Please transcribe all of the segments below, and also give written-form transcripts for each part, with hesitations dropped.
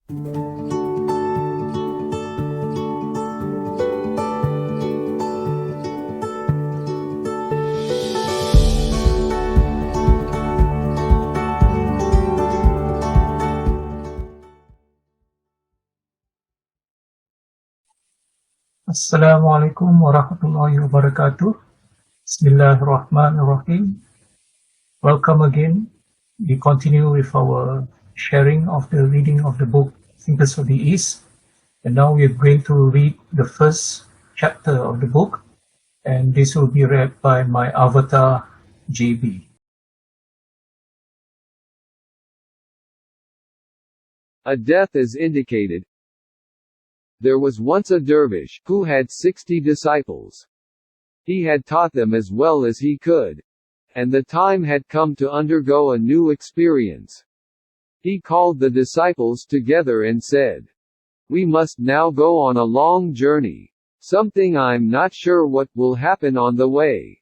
Assalamualaikum warahmatullahi wabarakatuh. Bismillahirrahmanirrahim. Welcome again. We continue with our sharing of the reading of the book Thinkers of the East. And now we're going to read the first chapter of the book. And this will be read by my avatar, JB. A death is indicated. There was once a dervish who had 60 disciples. He had taught them as well as he could. And the time had come to undergo a new experience. He called the disciples together and said, "We must now go on a long journey. Something I'm not sure what will happen on the way.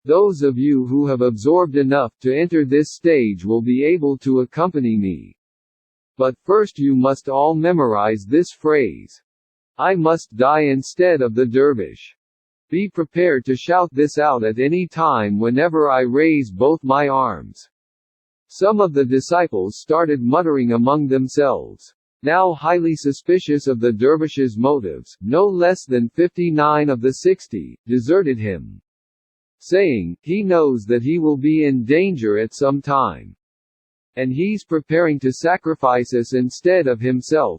Those of you who have absorbed enough to enter this stage will be able to accompany me. But first you must all memorize this phrase. I must die instead of the dervish. Be prepared to shout this out at any time whenever I raise both my arms." Some of the disciples started muttering among themselves. Now highly suspicious of the dervish's motives, no less than 59 of the 60 deserted him, saying, "He knows that he will be in danger at some time. And he's preparing to sacrifice us instead of himself."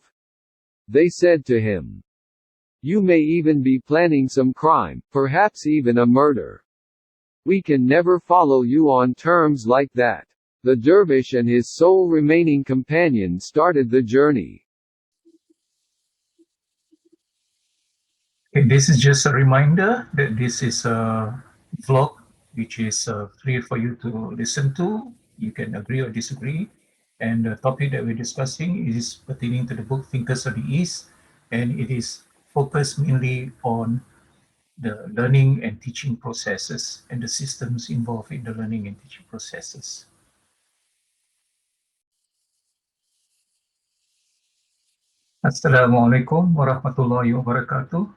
They said to him, "You may even be planning some crime, perhaps even a murder. We can never follow you on terms like that." The dervish and his sole remaining companion started the journey. Okay, this is just a reminder that this is a vlog which is free for you to listen to. You can agree or disagree. And the topic that we're discussing is pertaining to the book Thinkers of the East, and it is focused mainly on the learning and teaching processes and the systems involved in the learning and teaching processes. Assalamualaikum warahmatullahi wabarakatuh.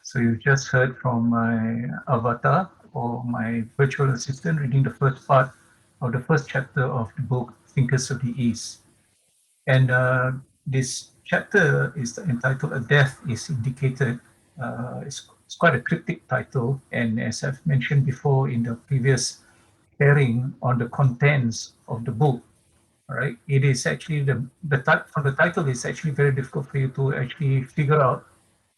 So you just heard from my avatar or my virtual assistant reading the first part of the first chapter of the book Thinkers of the East. And this chapter is entitled A Death is Indicated. It's quite a cryptic title. And as I've mentioned before in the previous sharing on the contents of the book, all right, it is actually from the title, it's actually very difficult for you to actually figure out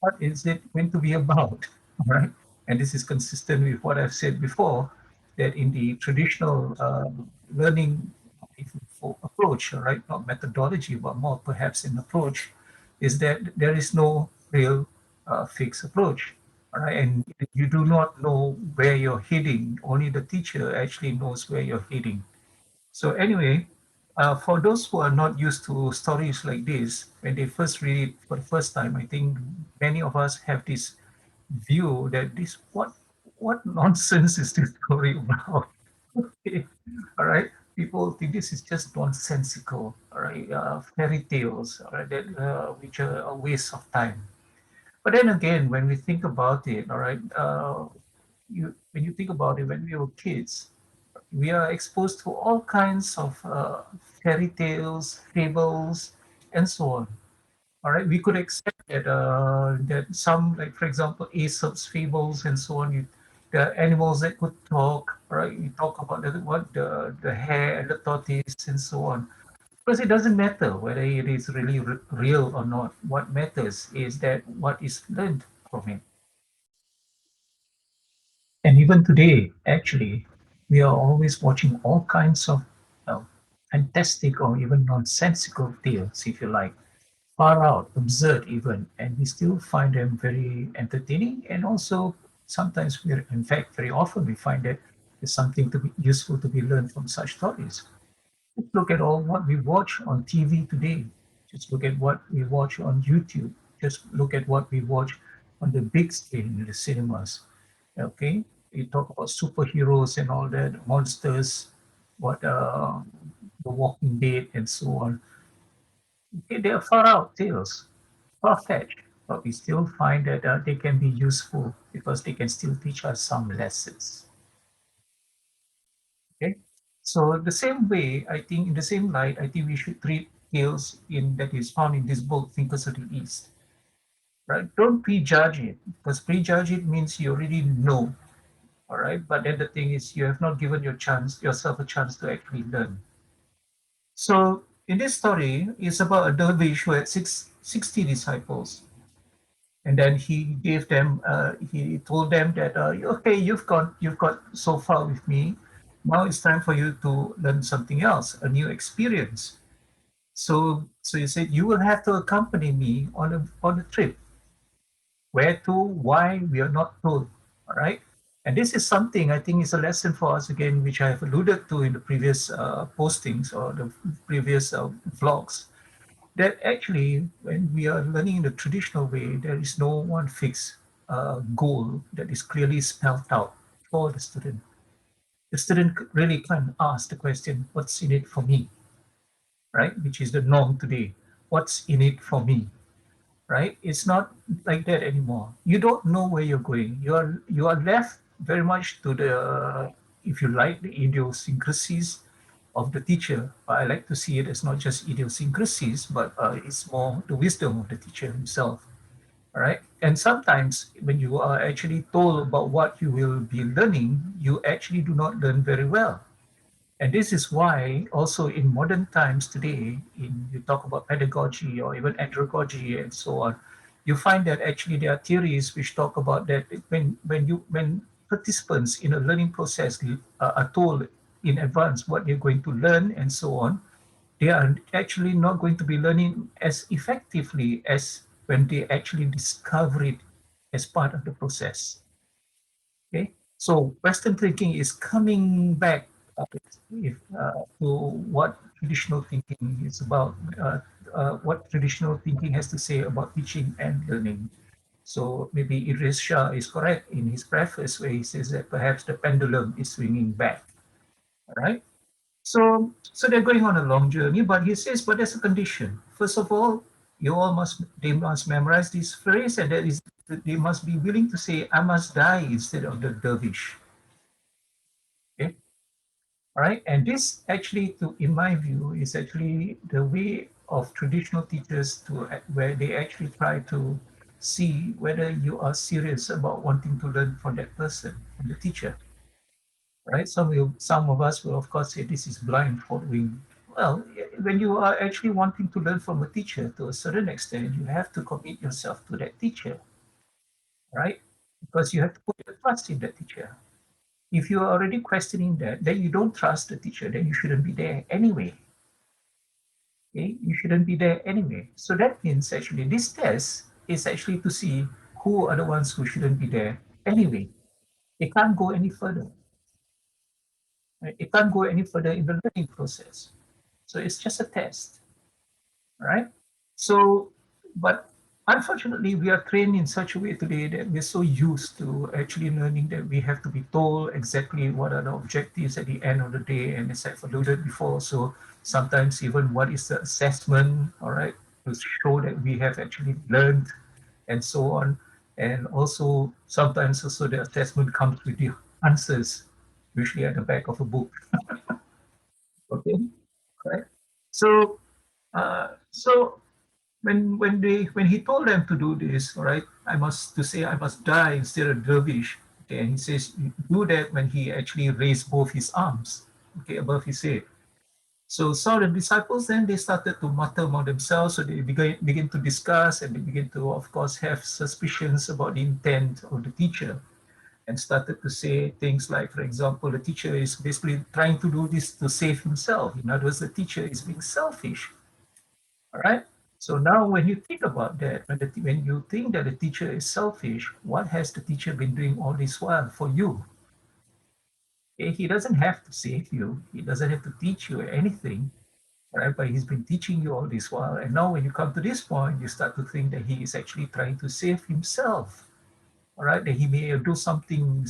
what is it going to be about, all right? And this is consistent with what I've said before, that in the traditional learning approach, all right, not methodology, but more perhaps an approach, is that there is no real fixed approach, all right? And you do not know where you're heading. Only the teacher actually knows where you're heading. So anyway, for those who are not used to stories like this, when they first read it for the first time, I think many of us have this view that this what nonsense is this story about? Okay, all right. People think this is just nonsensical, all right, fairy tales, all right, that which are a waste of time. But then again, when we think about it, all right, when you think about it, when we were kids, we are exposed to all kinds of fairy tales, fables, and so on. All right, we could accept that some, like for example, Aesop's fables and so on. The animals that could talk, right? You talk about the hare and the tortoise and so on. Because it doesn't matter whether it is really real or not. What matters is that what is learned from it. And even today, actually, we are always watching all kinds of uh, fantastic or even nonsensical tales, if you like, far out, absurd even, and we still find them very entertaining. And also, sometimes in fact, very often, we find that there's something to be useful to be learned from such stories. Just look at all what we watch on TV today. Just look at what we watch on YouTube. Just look at what we watch on the big screen in the cinemas. Okay, we talk about superheroes and all that, monsters, what The Walking Dead, and so on. Okay, they are far out tales, far-fetched, but we still find that they can be useful because they can still teach us some lessons. Okay, so the same way, I think in the same light, I think we should treat tales in that is found in this book, Thinkers of the East. Right? Don't prejudge it because prejudge it means you already know. All right, but then the thing is, you have not given yourself a chance to actually learn. So in this story, it's about a dervish who had 60 disciples. And then he gave them, he told them that, okay, you've got so far with me. Now it's time for you to learn something else, a new experience. So he said, you will have to accompany me on a trip. Where to, why, we are not told. All right. And this is something I think is a lesson for us again, which I have alluded to in the previous postings or the previous vlogs, that actually when we are learning in the traditional way, there is no one fixed goal that is clearly spelled out for the student. The student really can't ask the question, what's in it for me, right? Which is the norm today. What's in it for me? Right? It's not like that anymore. You don't know where you're going. You are left very much to the, if you like, the idiosyncrasies of the teacher. But I like to see it as not just idiosyncrasies, but it's more the wisdom of the teacher himself. All right. And sometimes when you are actually told about what you will be learning, you actually do not learn very well. And this is why also in modern times today, in you talk about pedagogy or even andragogy and so on, you find that actually there are theories which talk about that when participants in a learning process are told in advance what they're going to learn and so on, they are actually not going to be learning as effectively as when they actually discover it as part of the process. Okay, so Western thinking is coming back to what traditional thinking is about, what traditional thinking has to say about teaching and learning. So maybe Idris Shah is correct in his preface where he says that perhaps the pendulum is swinging back. All right. So they're going on a long journey, but he says, but there's a condition. First of all, they must memorize this phrase, and that is they must be willing to say, I must die instead of the dervish. Okay. All right. And this actually, in my view, is actually the way of traditional teachers to where they actually try to see whether you are serious about wanting to learn from that person, from the teacher. Right? Some of us will, of course, say this is blind following. Well, when you are actually wanting to learn from a teacher to a certain extent, you have to commit yourself to that teacher, right? Because you have to put your trust in that teacher. If you are already questioning that, then you don't trust the teacher, then you shouldn't be there anyway. Okay? You shouldn't be there anyway. So that means actually this test is actually to see who are the ones who shouldn't be there anyway. It can't go any further. Right? It can't go any further in the learning process. So it's just a test, right? So, but unfortunately, we are trained in such a way today that we're so used to actually learning that we have to be told exactly what are the objectives at the end of the day. And as I've alluded before, so sometimes even what is the assessment, all right, to show that we have actually learned and so on. And also sometimes also the assessment comes with the answers, usually at the back of a book. Okay, right? So, so when he told them to do this, all right, I must die instead of dervish. Okay, and he says do that when he actually raised both his arms, okay, above his head. So some of the disciples then they started to mutter among themselves. So they begin to discuss and they begin to, of course, have suspicions about the intent of the teacher and started to say things like, for example, the teacher is basically trying to do this to save himself. In other words, the teacher is being selfish. All right. So now, when you think about that, when you think that the teacher is selfish, what has the teacher been doing all this while for you? Okay? He doesn't have to save you. He doesn't have to teach you anything. Right? But he's been teaching you all this while. And now, when you come to this point, you start to think that he is actually trying to save himself. All right, that he may do something,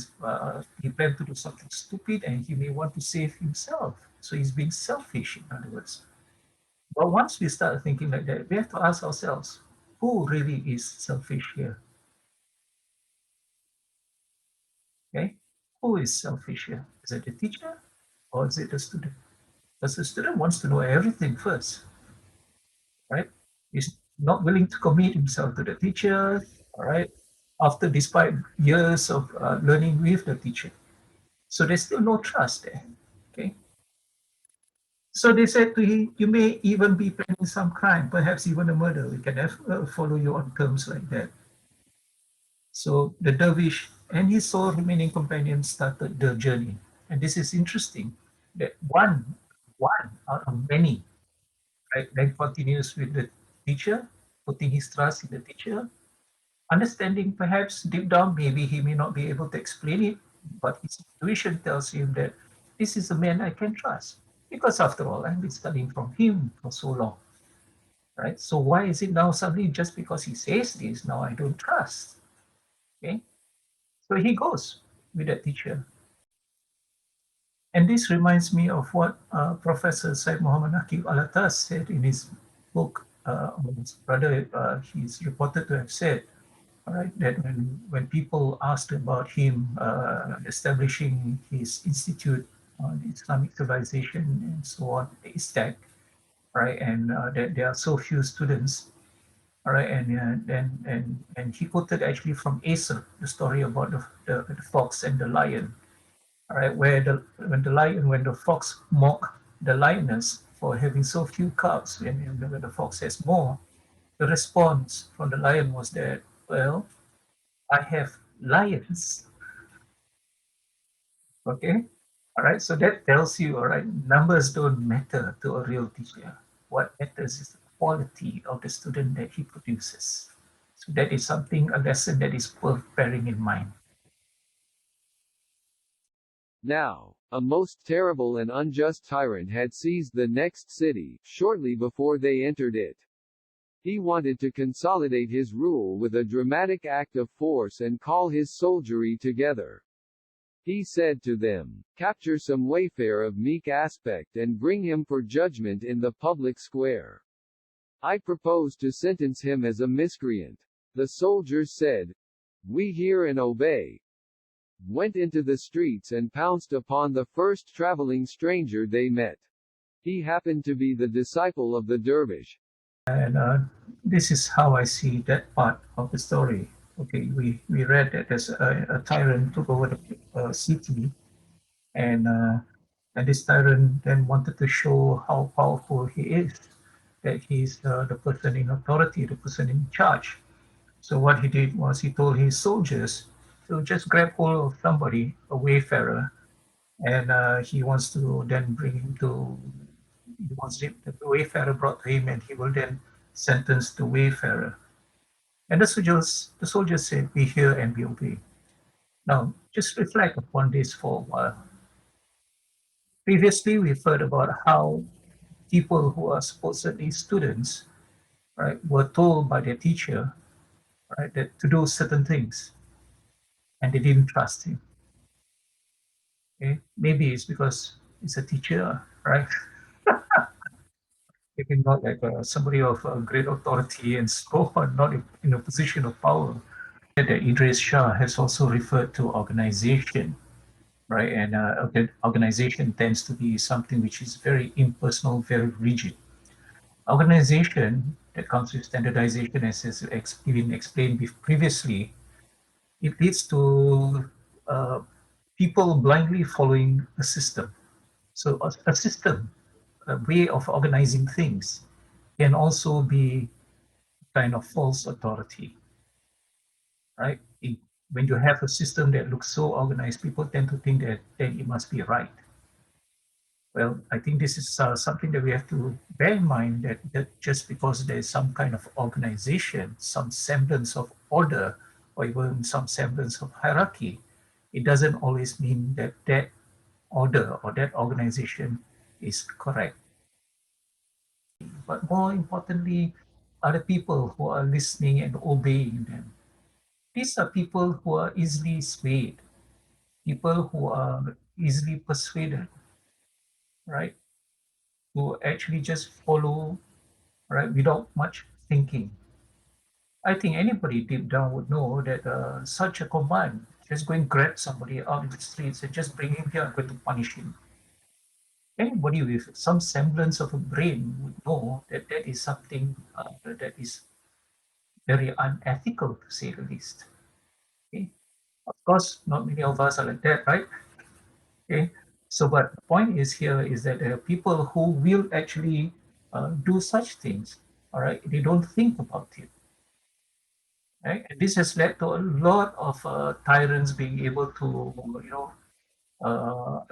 he planned to do something stupid and he may want to save himself. So he's being selfish, in other words. But once we start thinking like that, we have to ask ourselves, who really is selfish here? Okay? Who is selfish here? Is it the teacher or is it the student? Because the student wants to know everything first, right? He's not willing to commit himself to the teacher, all right? After, despite years of learning with the teacher. So there's still no trust there, okay? So they said to him, you may even be planning some crime, perhaps even a murder. We can follow you on terms like that. So the dervish and his sole remaining companion started the journey. And this is interesting that one out of many, right, then continues with the teacher, putting his trust in the teacher, understanding perhaps deep down, maybe he may not be able to explain it, but his intuition tells him that this is a man I can trust. Because after all, I've been studying from him for so long, right? So why is it now suddenly just because he says this, now I don't trust? Okay. So he goes with that teacher. And this reminds me of what Professor Syed Muhammad Naqib Alatas said in his book, rather, he's reported to have said, all right, that when people asked about him establishing his institute on Islamic civilization and so on, the ISTAC, right, and that there are so few students, all right, and he quoted actually from Acer, the story about the fox and the lion, all right, where when the fox mocked the lioness for having so few cubs, and when the fox has more, the response from the lion was that, well, I have lions. Okay. All right. So that tells you, all right, numbers don't matter to a real teacher. What matters is the quality of the student that he produces. So that is something, a lesson that is worth bearing in mind. Now, a most terrible and unjust tyrant had seized the next city, shortly before they entered it. He wanted to consolidate his rule with a dramatic act of force and call his soldiery together. He said to them, capture some wayfarer of meek aspect and bring him for judgment in the public square. I propose to sentence him as a miscreant. The soldiers said, we hear and obey, went into the streets and pounced upon the first traveling stranger they met. He happened to be the disciple of the dervish. And this is how I see that part of the story. Okay, we read that there's a tyrant took over the city, and uh, and this tyrant then wanted to show how powerful he is, that he's the person in authority, the person in charge. So what he did was he told his soldiers to just grab hold of somebody, a wayfarer, and he wants to then bring him to. He wants him, the wayfarer brought to him, and he will then sentence the wayfarer. And the soldiers said, "We hear and we obey." Now, just reflect upon this for a while. Previously, we've heard about how people who are supposedly students, right, were told by their teacher, right, that to do certain things, and they didn't trust him. Okay, maybe it's because he's a teacher, right? Maybe not like somebody of great authority and so on, not in a position of power. That Idris Shah has also referred to organization, right? And organization tends to be something which is very impersonal, very rigid. Organization that comes with standardization, as has been explained previously, it leads to uh, people blindly following a system. So a system, a way of organizing things, can also be kind of false authority, right? When you have a system that looks so organized, people tend to think that then it must be right. Well, I think this is something that we have to bear in mind, that just because there is some kind of organization, some semblance of order, or even some semblance of hierarchy, it doesn't always mean that that order or that organization is correct. But more importantly, are the people who are listening and obeying them. These are people who are easily swayed, people who are easily persuaded, right? Who actually just follow right, without much thinking. I think anybody deep down would know that such a command, just go and grab somebody out in the streets and just bring him here, I'm going to punish him. Anybody with some semblance of a brain would know that that is something that is very unethical, to say the least. Okay? Of course, not many of us are like that, right? Okay. So, but the point is here is that there are people who will actually do such things. All right, they don't think about it. Right, and this has led to a lot of tyrants being able to,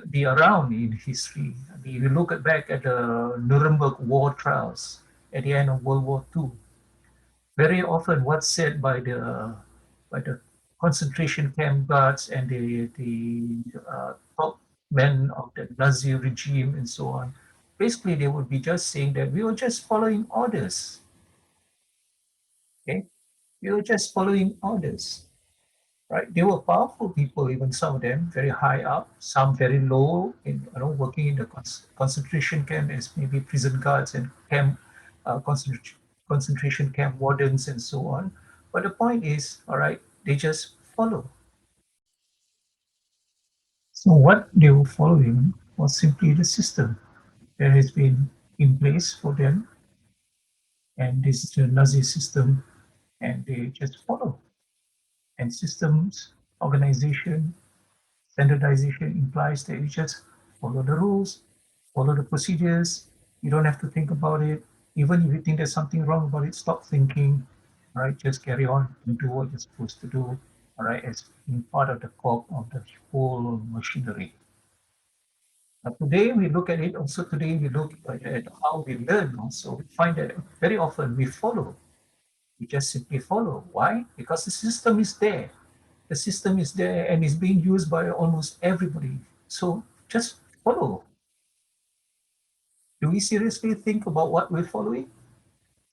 be around in history. I mean, if you look back at the Nuremberg war trials at the end of World War II, very often what's said by the concentration camp guards and the top men of the Nazi regime and so on, basically they would be just saying that we were just following orders. Okay, we were just following orders. Right? They were powerful people, even some of them very high up, some very low, in working in the concentration camp as maybe prison guards and camp concentration camp wardens and so on. But the point is, all right, they just follow. So what they were following was simply the system that has been in place for them, and this is the Nazi system, and they just follow. And systems, organization, standardization implies that you just follow the rules, follow the procedures. You don't have to think about it. Even if you think there's something wrong about it, stop thinking. All right, just carry on and do what you're supposed to do. All right, as being part of the cog of the whole machinery. Now, today we look at it. Also, today we look at how we learn. Also, we find that very often we follow. We just simply follow. Why? Because the system is there. The system is there and is being used by almost everybody. So just follow. Do we seriously think about what we're following,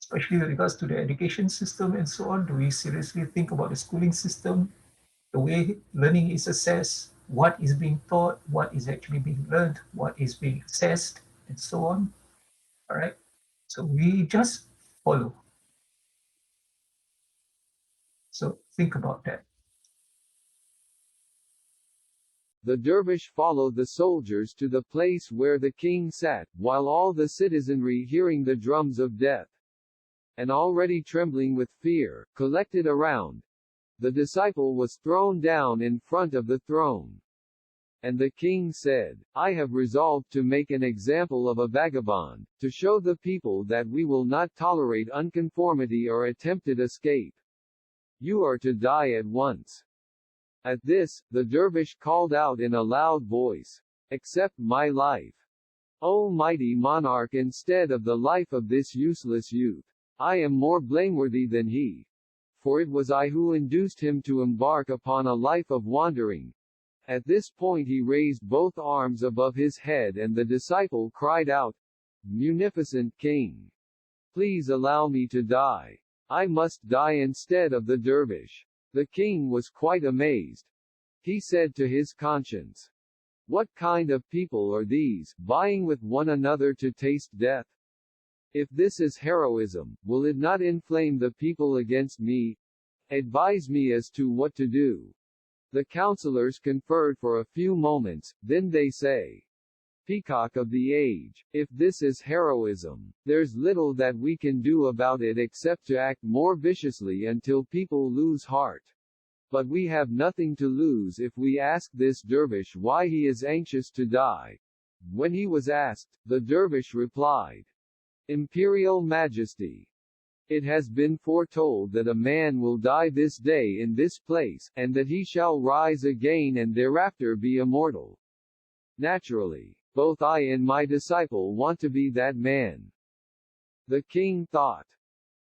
especially with regards to the education system and so on? Do we seriously think about the schooling system, the way learning is assessed, what is being taught, what is actually being learned, what is being assessed, and so on? All right. So we just follow. So think about that. The dervish followed the soldiers to the place where the king sat, while all the citizenry hearing the drums of death, and already trembling with fear, collected around. The disciple was thrown down in front of the throne. And the king said, I have resolved to make an example of a vagabond, to show the people that we will not tolerate unconformity or attempted escape. You are to die at once. At this, the dervish called out in a loud voice, accept my life. O mighty monarch, instead of the life of this useless youth. I am more blameworthy than he. For it was I who induced him to embark upon a life of wandering. At this point he raised both arms above his head and the disciple cried out, Munificent king! Please allow me to die. I must die instead of the dervish. The king was quite amazed. He said to his conscience, what kind of people are these, vying with one another to taste death? If this is heroism, will it not inflame the people against me? Advise me as to what to do. The counselors conferred for a few moments, then they say, Peacock of the age, if this is heroism, there's little that we can do about it except to act more viciously until people lose heart. But we have nothing to lose if we ask this dervish why he is anxious to die. When he was asked, the dervish replied, Imperial Majesty, it has been foretold that a man will die this day in this place, and that he shall rise again and thereafter be immortal. Naturally, both I and my disciple want to be that man. The king thought,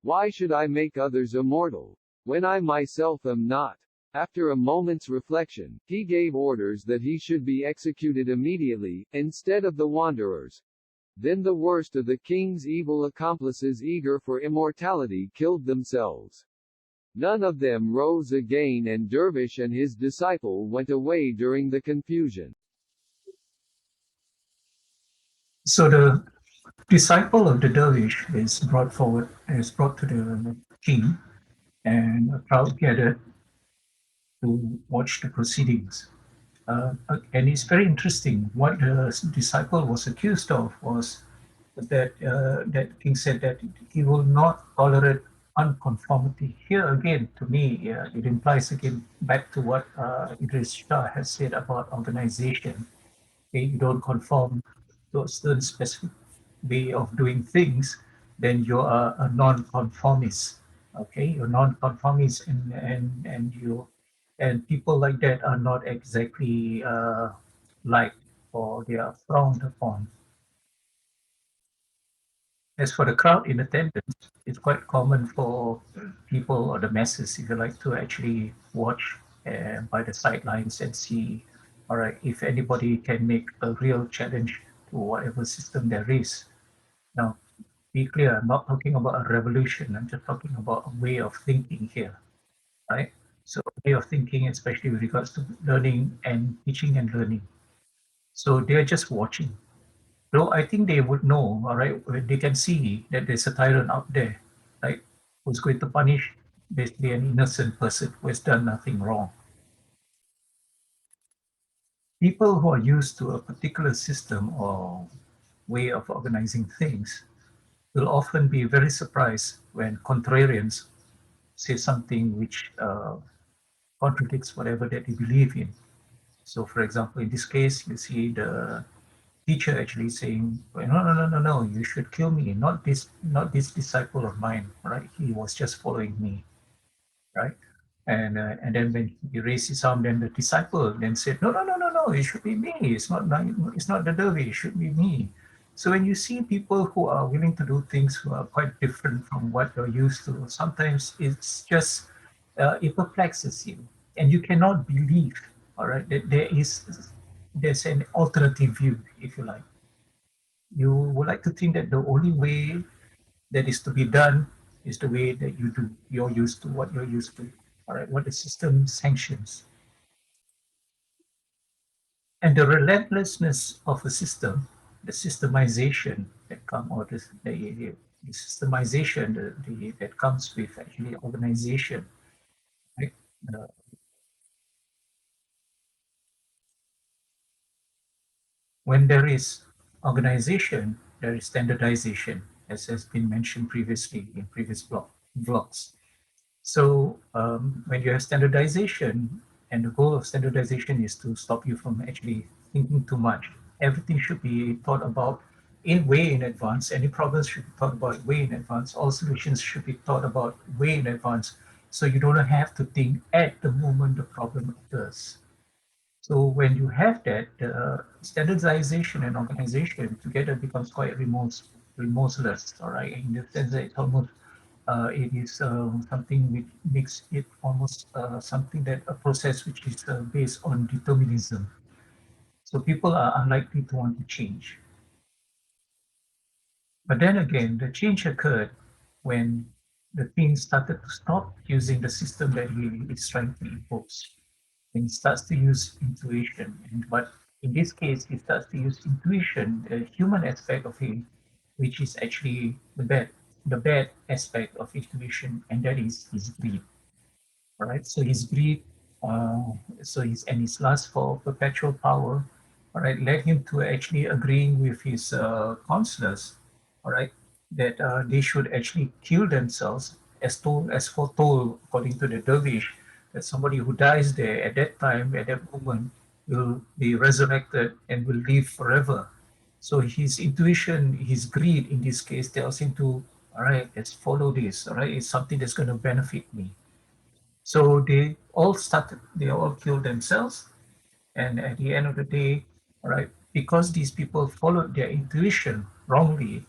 why should I make others immortal, when I myself am not? After a moment's reflection, he gave orders that he should be executed immediately, instead of the wanderers. Then the worst of the king's evil accomplices eager for immortality killed themselves. None of them rose again and Dervish and his disciple went away during the confusion. So the Disciple of the dervish is brought forward, is brought to the king, and a crowd gathered to watch the proceedings. And it's very interesting. What the disciple was accused of was that king said that he will not tolerate unconformity. Here again, to me, it implies again back to what Idris Shah has said about organization. Okay, you don't conform to a certain specific way of doing things, then you are a non-conformist. Okay, you're non-conformist, and people like that are not exactly liked, or they are frowned upon. As for the crowd in attendance, it's quite common for people or the masses, if you like, to actually watch by the sidelines and see, all right, if anybody can make a real challenge to whatever system there is. Now, be clear, I'm not talking about a revolution. I'm just talking about a way of thinking here, right? So, a way of thinking, especially with regards to learning and teaching and learning. So, they're just watching. Though I think they would know, all right, they can see that there's a tyrant out there, right, who's going to punish basically an innocent person who has done nothing wrong. People who are used to a particular system or way of organizing things will often be very surprised when contrarians say something which contradicts whatever that they believe in. So, for example, in this case, you see the teacher actually saying, "Well, no, no, no, no, no, you should kill me, not this disciple of mine, right? He was just following me, right?" And then when he raised his arm, then the disciple then said, "No, no, no, no, no, it should be me. It's not the dervish. It should be me." So when you see people who are willing to do things who are quite different from what you're used to, sometimes it's just it perplexes you, and you cannot believe, all right, that there's an alternative view, if you like. You would like to think that the only way that is to be done is the way that you do. You're used to what you're used to. All right, what the system sanctions. And the relentlessness of a system, the systemization that come or the systemization that comes with actually organization, right? Uh, when there is organization, there is standardization, as has been mentioned previously in previous vlogs. So when you have standardization, and the goal of standardization is to stop you from actually thinking too much. Everything should be thought about way in advance. Any problems should be thought about way in advance. All solutions should be thought about way in advance. So you don't have to think at the moment the problem occurs. So when you have that, standardization and organization together becomes quite remorseless, all right? In the sense that it's almost it is something which makes it almost something that a process which is based on determinism. So people are unlikely to want to change. But then again, the change occurred when the king started to stop using the system that he is trying to impose, and starts to use intuition. And but in this case, he starts to use intuition, the human aspect of him, which is actually the bad aspect of intuition, and that is his greed. All right, so his greed, uh, his lust for perpetual power, all right, led him to actually agreeing with his counselors, all right, that they should actually kill themselves, as foretold according to the dervish, that somebody who dies there at that time, at that moment, will be resurrected and will live forever. So his intuition, his greed in this case tells him to, all right, let's follow this, all right, it's something that's going to benefit me. So they all killed themselves. And at the end of the day, all right, because these people followed their intuition wrongly,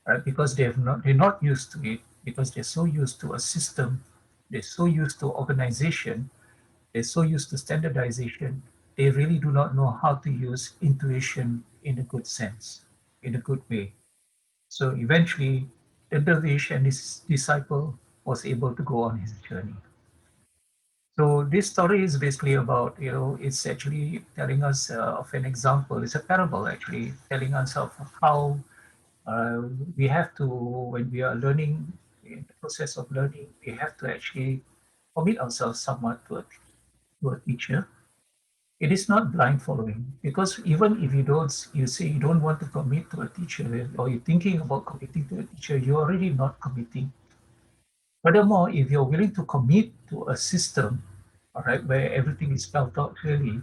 right, because they're not used to it, because they're so used to a system, they're so used to organization, they're so used to standardization, they really do not know how to use intuition in a good sense, in a good way. So eventually, the dervish and his disciple was able to go on his journey. So this story is basically about, it's actually telling us of an example. It's a parable actually telling us of how We have to, when we are learning, in the process of learning, we have to actually commit ourselves somewhat to a teacher. It is not blind following, because even if you don't, you say you don't want to commit to a teacher, or you're thinking about committing to a teacher, you're already not committing. Furthermore, if you're willing to commit to a system, all right, where everything is spelled out clearly,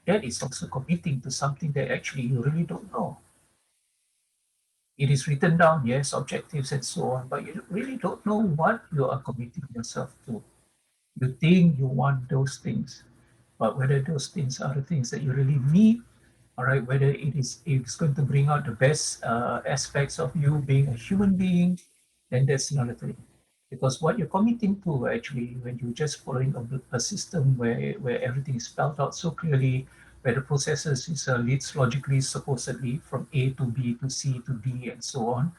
that is also committing to something that actually you really don't know. It is written down, yes, objectives and so on, but you really don't know what you are committing yourself to. You think you want those things, but whether those things are the things that you really need, all right, whether it's going to bring out the best aspects of you being a human being, then that's another thing. Because what you're committing to actually, when you're just following a system where everything is spelled out so clearly, where the processes leads logically, supposedly from A to B to C to D and so on.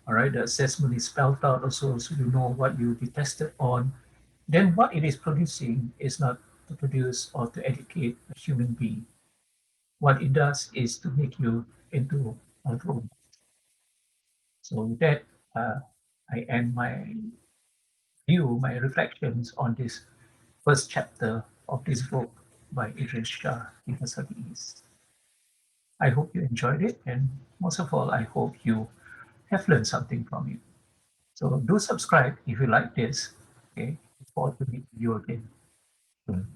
All right, the assessment is spelled out also, so you know what you'll be tested on. Then what it is producing is not to produce or to educate a human being. What it does is to make you into a robot. So with that, I end my view, my reflections on this first chapter of this book by Idris Shah, Thinkers of the East. I hope you enjoyed it, and most of all, I hope you have learned something from it. So do subscribe if you like this. Okay, look forward to meet you again soon.